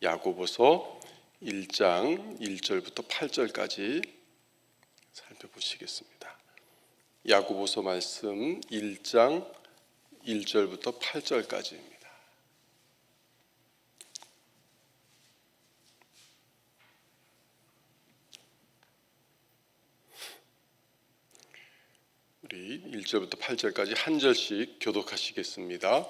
야고보서 1장 1절부터 8절까지 살펴보시겠습니다. 야고보서 말씀 1장 1절부터 8절까지입니다. 우리 1절부터 8절까지 한 절씩 교독하시겠습니다.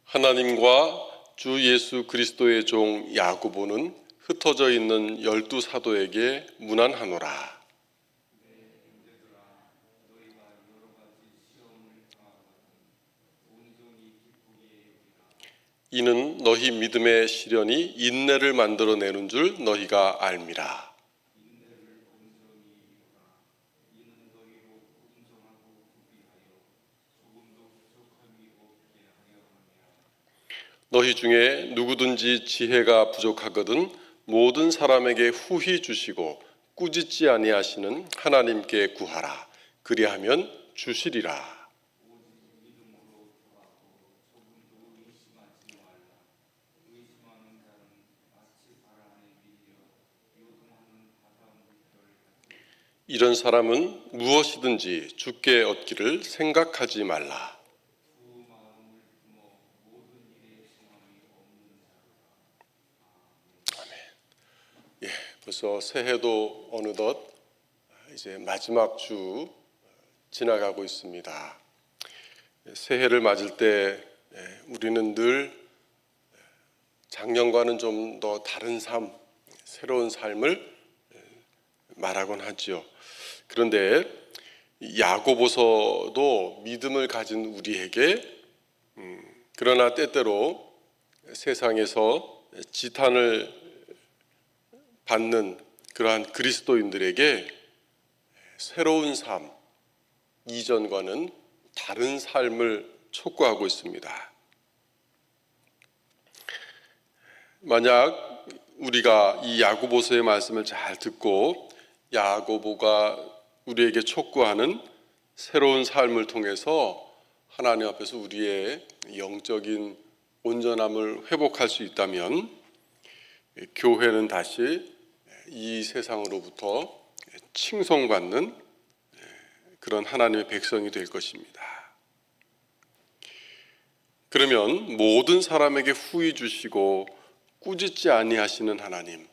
하나님과 주 예수 그리스도의 종 야고보는 흩어져 있는 12 사도에게 문안하노라. 이는 너희 믿음의 시련이 인내를 만들어내는 줄 너희가 알미라. 너희 중에 누구든지 지혜가 부족하거든 모든 사람에게 후히 주시고 꾸짖지 아니하시는 하나님께 구하라. 그리하면 주시리라. 이런 사람은 무엇이든지 주께 얻기를 생각하지 말라. 벌써 새해도 어느덧 이제 마지막 주 지나가고 있습니다. 새해를 맞을 때 우리는 늘 작년과는 좀 더 다른 삶, 새로운 삶을 말하곤 하지요. 그런데 야고보서도 믿음을 가진 우리에게 그러나 때때로 세상에서 지탄을 받는 그러한 그리스도인들에게 새로운 삶, 이전과는 다른 삶을 촉구하고 있습니다. 만약 우리가 이 야고보서의 말씀을 잘 듣고 야고보가 우리에게 촉구하는 새로운 삶을 통해서 하나님 앞에서 우리의 영적인 온전함을 회복할 수 있다면 교회는 다시 이 세상으로부터 칭송받는 그런 하나님의 백성이 될 것입니다. 그러면 모든 사람에게 후히 주시고 꾸짖지 아니하시는 하나님,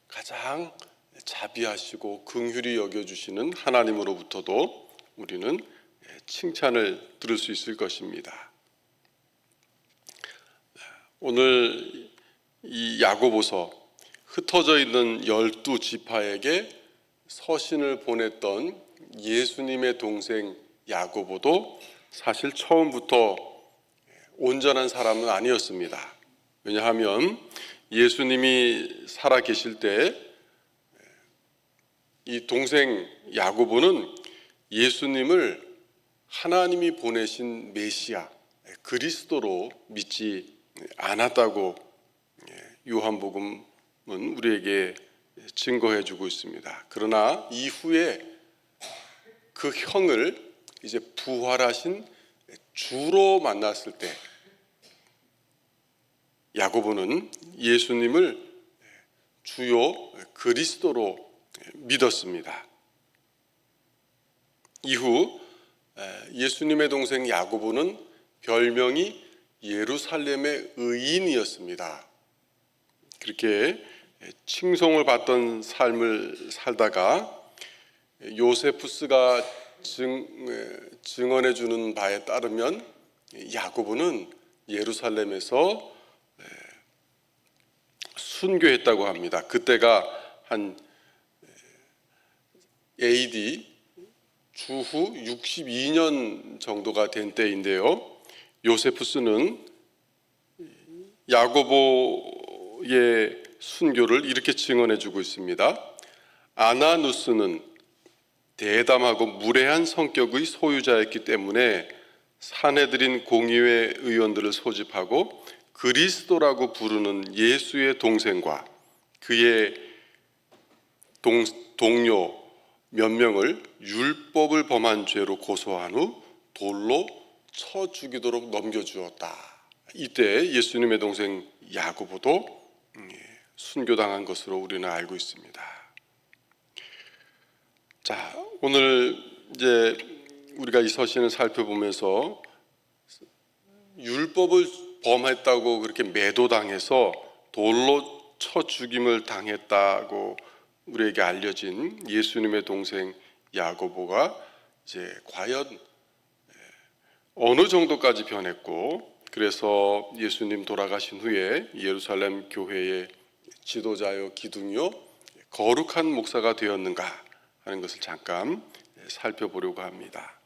가장 자비하시고 긍휼히 여겨주시는 하나님으로부터도 우리는 칭찬을 들을 수 있을 것입니다. 오늘 이 야고보서 흩어져 있는 12 지파에게 서신을 보냈던 예수님의 동생 야고보도 사실 처음부터 온전한 사람은 아니었습니다. 왜냐하면 예수님이 살아 계실 때 이 동생 야고보는 예수님을 하나님이 보내신 메시아, 그리스도로 믿지 않았다고 요한복음은 우리에게 증거해 주고 있습니다. 그러나 이후에 그 형을 이제 부활하신 주로 만났을 때 야고보는 예수님을 주요 그리스도로 믿었습니다. 이후 예수님의 동생 야고보는 별명이 예루살렘의 의인이었습니다. 그렇게 칭송을 받던 삶을 살다가 요세푸스가 증언해 주는 바에 따르면 야고보는 예루살렘에서 순교했다고 합니다. 그때가 한 AD 주후 62년 정도가 된 때인데요. 요세푸스는 야고보의 순교를 이렇게 증언해 주고 있습니다. 아나누스는 대담하고 무례한 성격의 소유자였기 때문에 사내들인 공의회 의원들을 소집하고 그리스도라고 부르는 예수의 동생과 그의 동료 몇 명을 율법을 범한 죄로 고소한 후 돌로 쳐 죽이도록 넘겨주었다. 이때 예수님의 동생 야고보도 순교당한 것으로 우리는 알고 있습니다. 자, 오늘 이제 우리가 이 서신을 살펴보면서 율법을 범했다고 그렇게 매도당해서 돌로 쳐 죽임을 당했다고 우리에게 알려진 예수님의 동생 야고보가 이제 과연 어느 정도까지 변했고, 그래서 예수님 돌아가신 후에 예루살렘 교회의 지도자요 기둥요 거룩한 목사가 되었는가 하는 것을 잠깐 살펴보려고 합니다.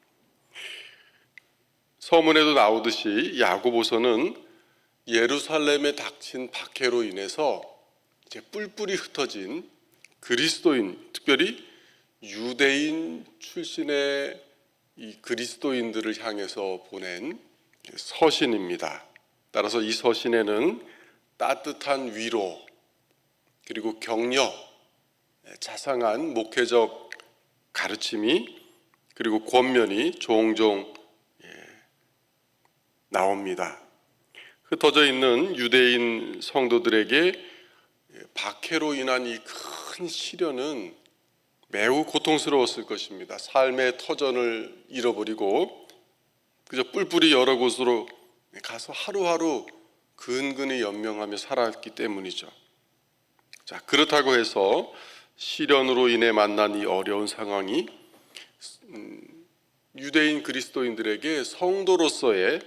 서문에도 나오듯이 야고보서는 예루살렘에 닥친 박해로 인해서 이제 뿔뿔이 흩어진 그리스도인, 특별히 유대인 출신의 이 그리스도인들을 향해서 보낸 서신입니다. 따라서 이 서신에는 따뜻한 위로, 그리고 격려, 자상한 목회적 가르침이, 그리고 권면이 종종 나옵니다. 흩어져 있는 유대인 성도들에게 박해로 인한 이 큰 시련은 매우 고통스러웠을 것입니다. 삶의 터전을 잃어버리고 그저 뿔뿔이 여러 곳으로 가서 하루하루 근근히 연명하며 살았기 때문이죠. 자, 그렇다고 해서 시련으로 인해 만난 이 어려운 상황이 유대인 그리스도인들에게 성도로서의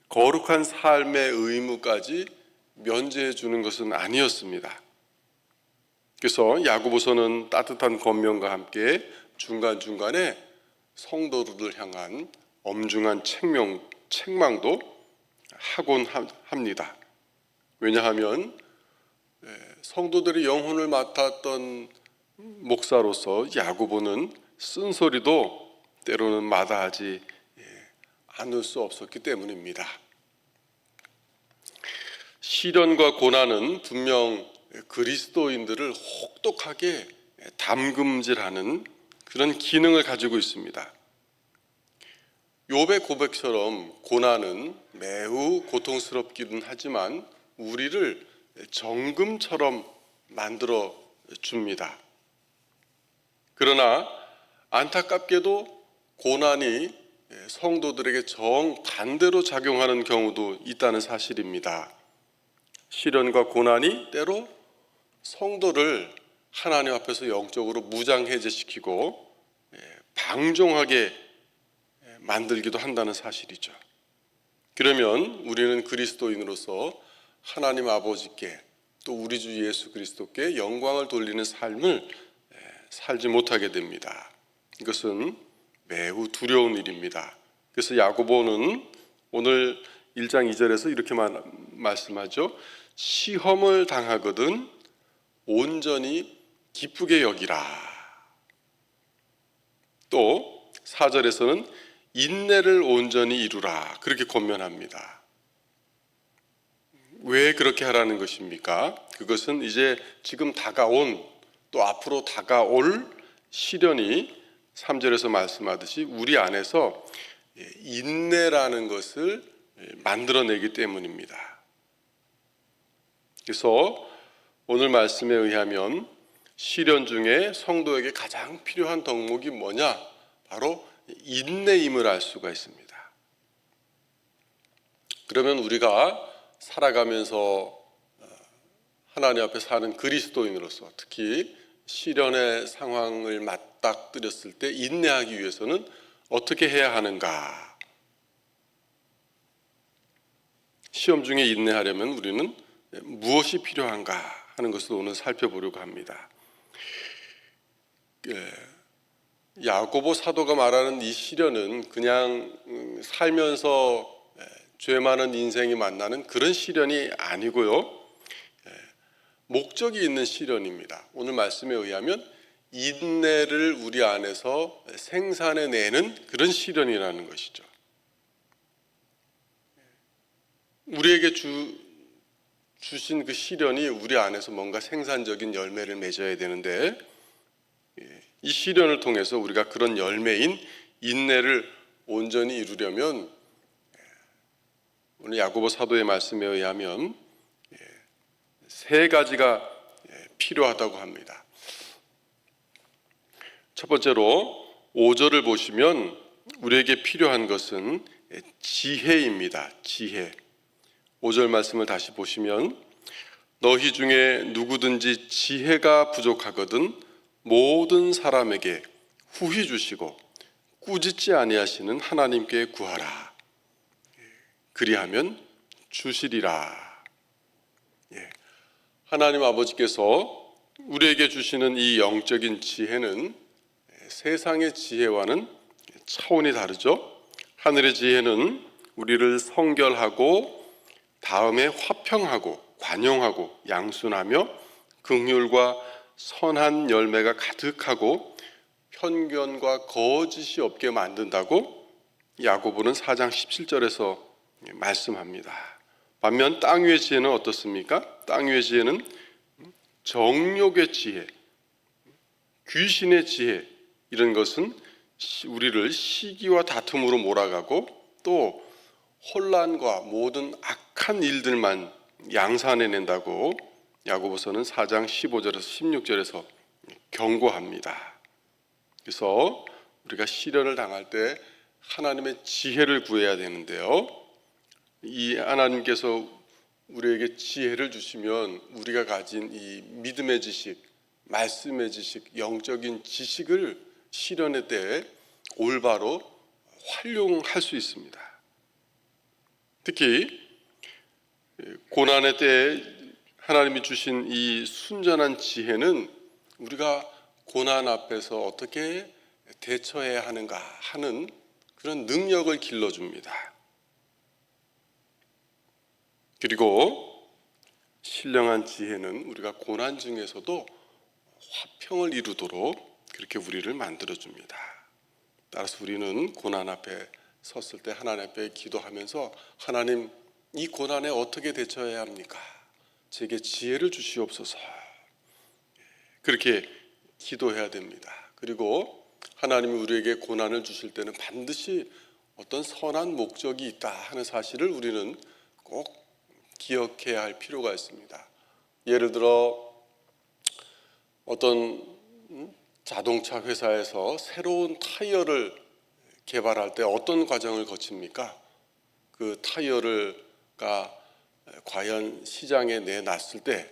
거룩한 삶의 의무까지 면제해 주는 것은 아니었습니다. 그래서 야고보서는 따뜻한 권면과 함께 중간중간에 성도들을 향한 엄중한 책망도 하곤 합니다. 왜냐하면 성도들의 영혼을 맡았던 목사로서 야고보는 쓴소리도 때로는 마다하지 않을 수 없었기 때문입니다. 시련과 고난은 분명 그리스도인들을 혹독하게 담금질하는 그런 기능을 가지고 있습니다. 욥의 고백처럼 고난은 매우 고통스럽기는 하지만 우리를 정금처럼 만들어 줍니다. 그러나 안타깝게도 고난이 성도들에게 정반대로 작용하는 경우도 있다는 사실입니다. 시련과 고난이 때로 성도를 하나님 앞에서 영적으로 무장해제시키고 방종하게 만들기도 한다는 사실이죠. 그러면 우리는 그리스도인으로서 하나님 아버지께 또 우리 주 예수 그리스도께 영광을 돌리는 삶을 살지 못하게 됩니다. 이것은 매우 두려운 일입니다. 그래서 야고보는 오늘 1장 2절에서 이렇게 말씀하죠. 시험을 당하거든 온전히 기쁘게 여기라. 또 4절에서는 인내를 온전히 이루라. 그렇게 권면합니다. 왜 그렇게 하라는 것입니까? 그것은 이제 지금 다가온 또 앞으로 다가올 시련이 3절에서 말씀하듯이 우리 안에서 인내라는 것을 만들어내기 때문입니다. 그래서 오늘 말씀에 의하면 시련 중에 성도에게 가장 필요한 덕목이 뭐냐? 바로 인내임을 알 수가 있습니다. 그러면 우리가 살아가면서 하나님 앞에 사는 그리스도인으로서 특히 시련의 상황을 맞닥뜨렸을 때 인내하기 위해서는 어떻게 해야 하는가? 시험 중에 인내하려면 우리는 무엇이 필요한가 하는 것을 오늘 살펴보려고 합니다. 야고보 사도가 말하는 이 시련은 그냥 살면서 죄 많은 인생이 만나는 그런 시련이 아니고요. 목적이 있는 시련입니다. 오늘 말씀에 의하면 인내를 우리 안에서 생산해내는 그런 시련이라는 것이죠. 우리에게 주신 그 시련이 우리 안에서 뭔가 생산적인 열매를 맺어야 되는데 이 시련을 통해서 우리가 그런 열매인 인내를 온전히 이루려면 오늘 야고보 사도의 말씀에 의하면 세 가지가 필요하다고 합니다. 첫 번째로 5절을 보시면 우리에게 필요한 것은 지혜입니다. 지혜. 5절 말씀을 다시 보시면 너희 중에 누구든지 지혜가 부족하거든 모든 사람에게 후히 주시고 꾸짖지 아니하시는 하나님께 구하라. 그리하면 주시리라. 하나님 아버지께서 우리에게 주시는 이 영적인 지혜는 세상의 지혜와는 차원이 다르죠. 하늘의 지혜는 우리를 성결하고 다음에 화평하고 관용하고 양순하며 긍휼과 선한 열매가 가득하고 편견과 거짓이 없게 만든다고 야고보는 4장 17절에서 말씀합니다. 반면 땅 위의 지혜는 어떻습니까? 땅 위의 지혜는 정욕의 지혜, 귀신의 지혜, 이런 것은 우리를 시기와 다툼으로 몰아가고 또 혼란과 모든 악한 일들만 양산해낸다고 야고보서는 4장 15절에서 16절에서 경고합니다. 그래서 우리가 시련을 당할 때 하나님의 지혜를 구해야 되는데요. 이 하나님께서 우리에게 지혜를 주시면 우리가 가진 이 믿음의 지식, 말씀의 지식, 영적인 지식을 시련의 때에 올바로 활용할 수 있습니다. 특히 고난의 때에 하나님이 주신 이 순전한 지혜는 우리가 고난 앞에서 어떻게 대처해야 하는가 하는 그런 능력을 길러줍니다. 그리고 신령한 지혜는 우리가 고난 중에서도 화평을 이루도록 그렇게 우리를 만들어줍니다. 따라서 우리는 고난 앞에 섰을 때 하나님 앞에 기도하면서 하나님, 이 고난에 어떻게 대처해야 합니까? 제게 지혜를 주시옵소서. 그렇게 기도해야 됩니다. 그리고 하나님이 우리에게 고난을 주실 때는 반드시 어떤 선한 목적이 있다 하는 사실을 우리는 꼭 기억해야 할 필요가 있습니다. 예를 들어 어떤 자동차 회사에서 새로운 타이어를 개발할 때 어떤 과정을 거칩니까? 그 타이어가 과연 시장에 내놨을 때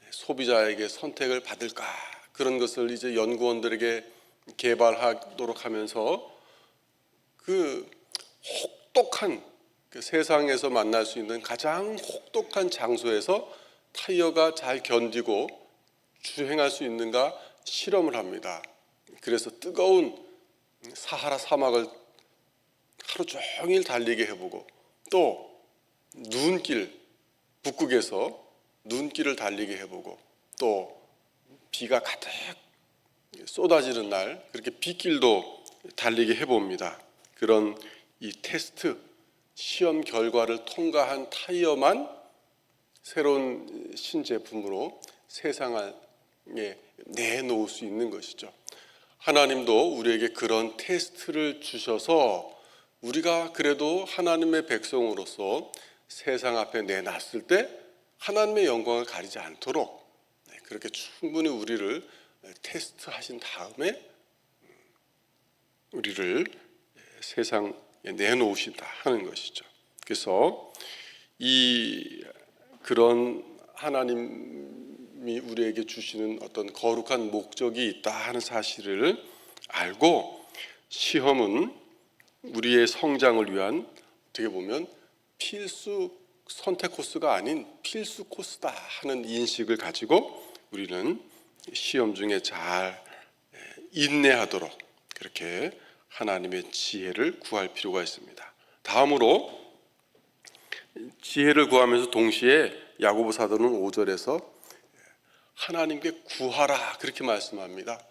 소비자에게 선택을 받을까? 그런 것을 이제 연구원들에게 개발하도록 하면서 그 혹독한 그 세상에서 만날 수 있는 가장 혹독한 장소에서 타이어가 잘 견디고 주행할 수 있는가 실험을 합니다. 그래서 뜨거운 사하라 사막을 하루 종일 달리게 해보고 또 눈길, 북극에서 눈길을 달리게 해보고 또 비가 가득 쏟아지는 날 그렇게 빗길도 달리게 해봅니다. 그런 이 테스트 시험 결과를 통과한 타이어만 새로운 신제품으로 세상에 내놓을 수 있는 것이죠. 하나님도 우리에게 그런 테스트를 주셔서 우리가 그래도 하나님의 백성으로서 세상 앞에 내놨을 때 하나님의 영광을 가리지 않도록 그렇게 충분히 우리를 테스트하신 다음에 우리를 세상에 내놓으신다 하는 것이죠. 그래서 그런 하나님이 우리에게 주시는 어떤 거룩한 목적이 있다 하는 사실을 알고 시험은 우리의 성장을 위한 어떻게 보면 필수 선택 코스가 아닌 필수 코스다 하는 인식을 가지고 우리는 시험 중에 잘 인내하도록 그렇게 하나님의 지혜를 구할 필요가 있습니다. 다음으로 지혜를 구하면서 동시에 야고보 사도는 5절에서 하나님께 구하라 그렇게 말씀합니다.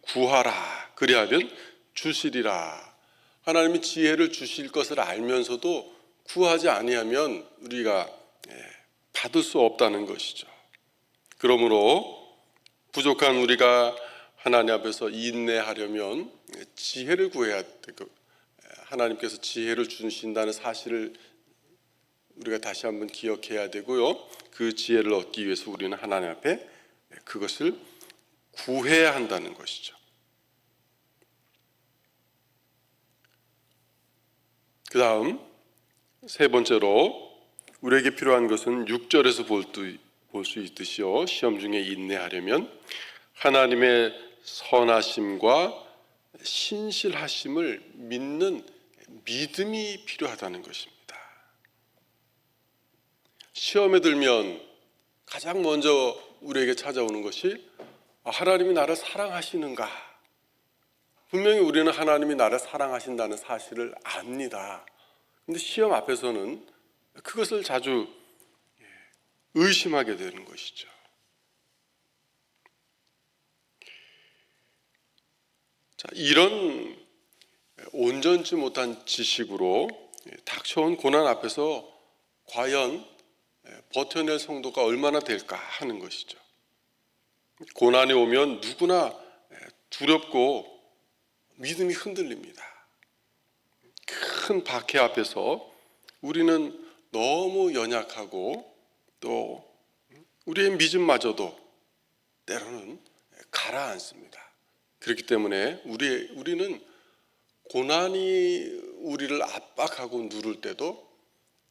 구하라 그리하면 주시리라. 하나님이 지혜를 주실 것을 알면서도 구하지 아니하면 우리가 받을 수 없다는 것이죠. 그러므로 부족한 우리가 하나님 앞에서 인내하려면 지혜를 구해야 되고 하나님께서 지혜를 주신다는 사실을 우리가 다시 한번 기억해야 되고요. 그 지혜를 얻기 위해서 우리는 하나님 앞에 그것을 구해야 한다는 것이죠. 그 다음 세 번째로 우리에게 필요한 것은 6절에서 볼 수 있듯이요, 시험 중에 인내하려면 하나님의 선하심과 신실하심을 믿는 믿음이 필요하다는 것입니다. 시험에 들면 가장 먼저 우리에게 찾아오는 것이 하나님이 나를 사랑하시는가? 분명히 우리는 하나님이 나를 사랑하신다는 사실을 압니다. 근데 시험 앞에서는 그것을 자주 의심하게 되는 것이죠. 자, 이런 온전치 못한 지식으로 닥쳐온 고난 앞에서 과연 버텨낼 성도가 얼마나 될까 하는 것이죠. 고난이 오면 누구나 두렵고 믿음이 흔들립니다. 큰 박해 앞에서 우리는 너무 연약하고 또 우리의 믿음마저도 때로는 가라앉습니다. 그렇기 때문에 우리는 고난이 우리를 압박하고 누를 때도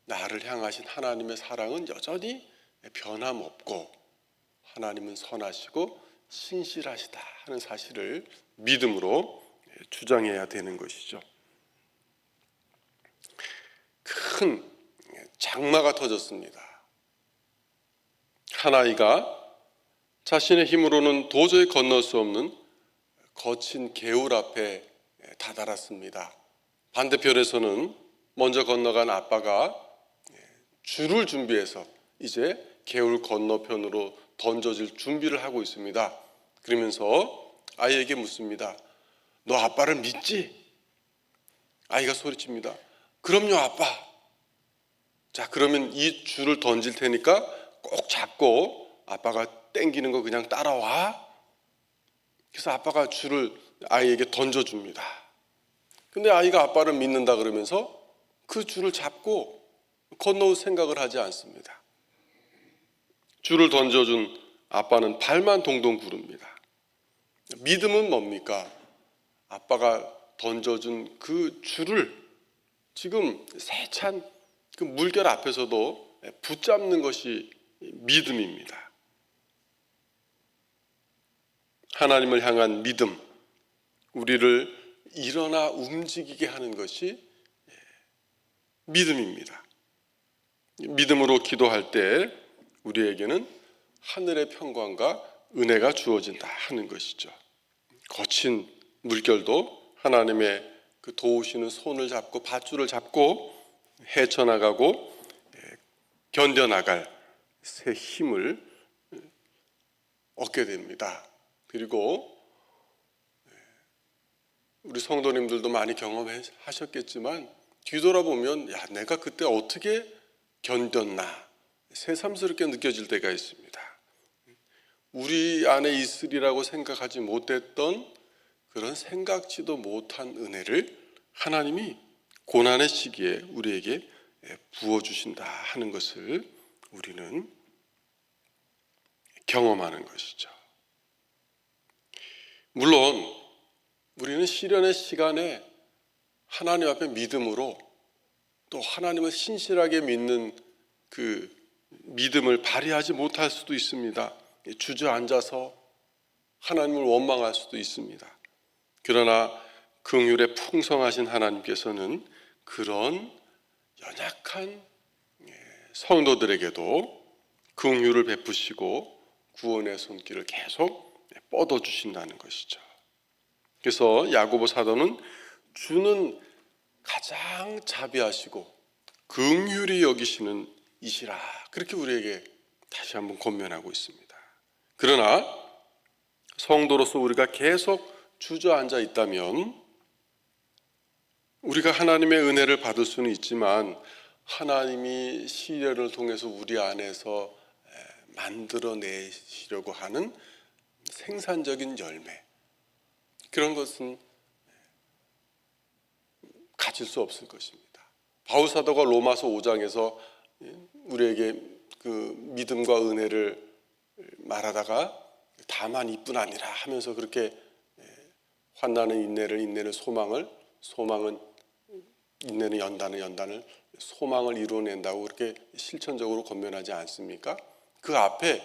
나를 향하신 하나님의 사랑은 여전히 변함없고 하나님은 선하시고 신실하시다 하는 사실을 믿음으로 주장해야 되는 것이죠. 큰 장마가 터졌습니다. 한 아이가 자신의 힘으로는 도저히 건널 수 없는 거친 개울 앞에 다다랐습니다. 반대편에서는 먼저 건너간 아빠가 줄을 준비해서 이제 개울 건너편으로 던져질 준비를 하고 있습니다. 그러면서 아이에게 묻습니다. 너 아빠를 믿지? 아이가 소리칩니다. 그럼요, 아빠. 자, 그러면 이 줄을 던질 테니까 꼭 잡고 아빠가 땡기는 거 그냥 따라와. 그래서 아빠가 줄을 아이에게 던져줍니다. 근데 아이가 아빠를 믿는다 그러면서 그 줄을 잡고 건너올 생각을 하지 않습니다. 줄을 던져준 아빠는 발만 동동 구릅니다. 믿음은 뭡니까? 아빠가 던져준 그 줄을 지금 세찬 그 물결 앞에서도 붙잡는 것이 믿음입니다. 하나님을 향한 믿음, 우리를 일어나 움직이게 하는 것이 믿음입니다. 믿음으로 기도할 때 우리에게는 하늘의 평강과 은혜가 주어진다 하는 것이죠. 거친 물결도 하나님의 그 도우시는 손을 잡고 밧줄을 잡고 헤쳐나가고 견뎌나갈 새 힘을 얻게 됩니다. 그리고 우리 성도님들도 많이 경험하셨겠지만 뒤돌아보면 야, 내가 그때 어떻게 견뎠나 새삼스럽게 느껴질 때가 있습니다. 우리 안에 있으리라고 생각하지 못했던 그런 생각지도 못한 은혜를 하나님이 고난의 시기에 우리에게 부어주신다 하는 것을 우리는 경험하는 것이죠. 물론 우리는 시련의 시간에 하나님 앞에 믿음으로 또 하나님을 신실하게 믿는 그 믿음을 발휘하지 못할 수도 있습니다. 주저앉아서 하나님을 원망할 수도 있습니다. 그러나 긍휼에 풍성하신 하나님께서는 그런 연약한 성도들에게도 긍휼을 베푸시고 구원의 손길을 계속 뻗어주신다는 것이죠. 그래서 야고보 사도는 주는 가장 자비하시고 긍휼히 여기시는 이시라 그렇게 우리에게 다시 한번 권면하고 있습니다. 그러나 성도로서 우리가 계속 주저앉아 있다면 우리가 하나님의 은혜를 받을 수는 있지만 하나님이 시련을 통해서 우리 안에서 만들어내시려고 하는 생산적인 열매 그런 것은 가질 수 없을 것입니다. 바울 사도가 로마서 5장에서 우리에게 그 믿음과 은혜를 말하다가 다만 이뿐 아니라 하면서 그렇게 환난은 인내를, 인내는 소망을, 소망은 인내는 연단을, 연단을 소망을 이루어낸다고 그렇게 실천적으로 권면하지 않습니까? 그 앞에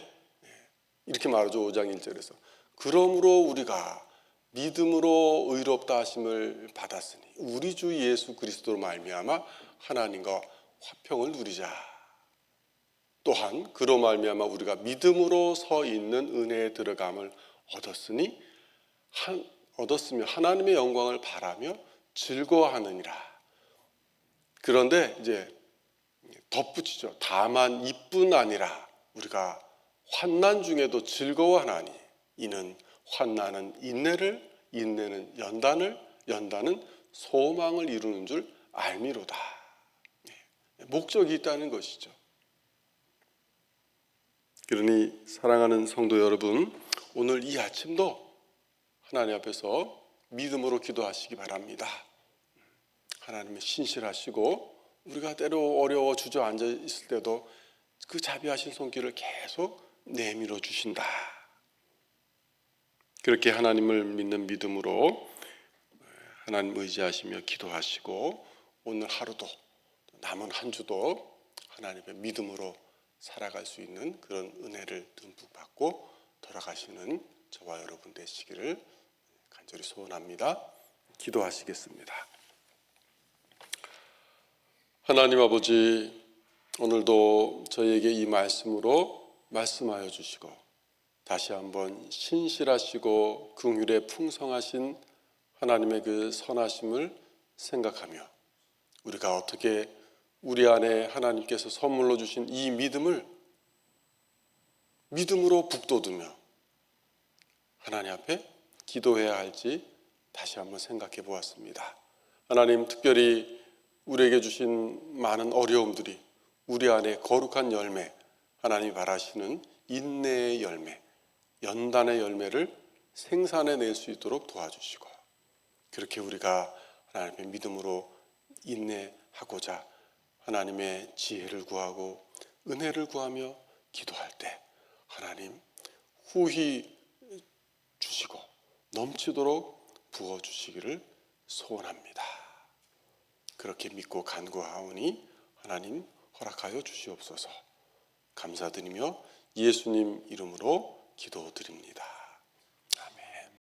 이렇게 말하죠. 5장 1절에서 그러므로 우리가 믿음으로 의롭다 하심을 받았으니 우리 주 예수 그리스도로 말미암아 하나님과 화평을 누리자. 또한 그로 말미암아 우리가 믿음으로 서 있는 은혜에 들어감을 얻었으며 하나님의 영광을 바라며 즐거워하느니라. 그런데 이제 덧붙이죠. 다만 이뿐 아니라 우리가 환난 중에도 즐거워하나니 이는 환난은 인내를, 인내는 연단을, 연단은 소망을 이루는 줄 알미로다. 목적이 있다는 것이죠. 그러니 사랑하는 성도 여러분, 오늘 이 아침도 하나님 앞에서 믿음으로 기도하시기 바랍니다. 하나님의 신실하시고 우리가 때로 어려워 주저앉아 있을 때도 그 자비하신 손길을 계속 내밀어 주신다. 그렇게 하나님을 믿는 믿음으로 하나님 의지하시며 기도하시고 오늘 하루도 남은 한 주도 하나님의 믿음으로 살아갈 수 있는 그런 은혜를 듬뿍 받고 돌아가시는 저와 여러분 되시기를 간절히 소원합니다. 기도하시겠습니다. 하나님 아버지, 오늘도 저희에게 이 말씀으로 말씀하여 주시고 다시 한번 신실하시고 긍휼에 풍성하신 하나님의 그 선하심을 생각하며 우리가 어떻게 우리 안에 하나님께서 선물로 주신 이 믿음을 믿음으로 북돋우며 하나님 앞에 기도해야 할지 다시 한번 생각해 보았습니다. 하나님, 특별히 우리에게 주신 많은 어려움들이 우리 안에 거룩한 열매, 하나님이 바라시는 인내의 열매, 연단의 열매를 생산해낼 수 있도록 도와주시고 그렇게 우리가 하나님 앞에 믿음으로 인내하고자 하나님의 지혜를 구하고 은혜를 구하며 기도할 때 하나님 후히 주시고 넘치도록 부어주시기를 소원합니다. 그렇게 믿고 간구하오니 하나님 허락하여 주시옵소서. 감사드리며 예수님 이름으로 기도드립니다.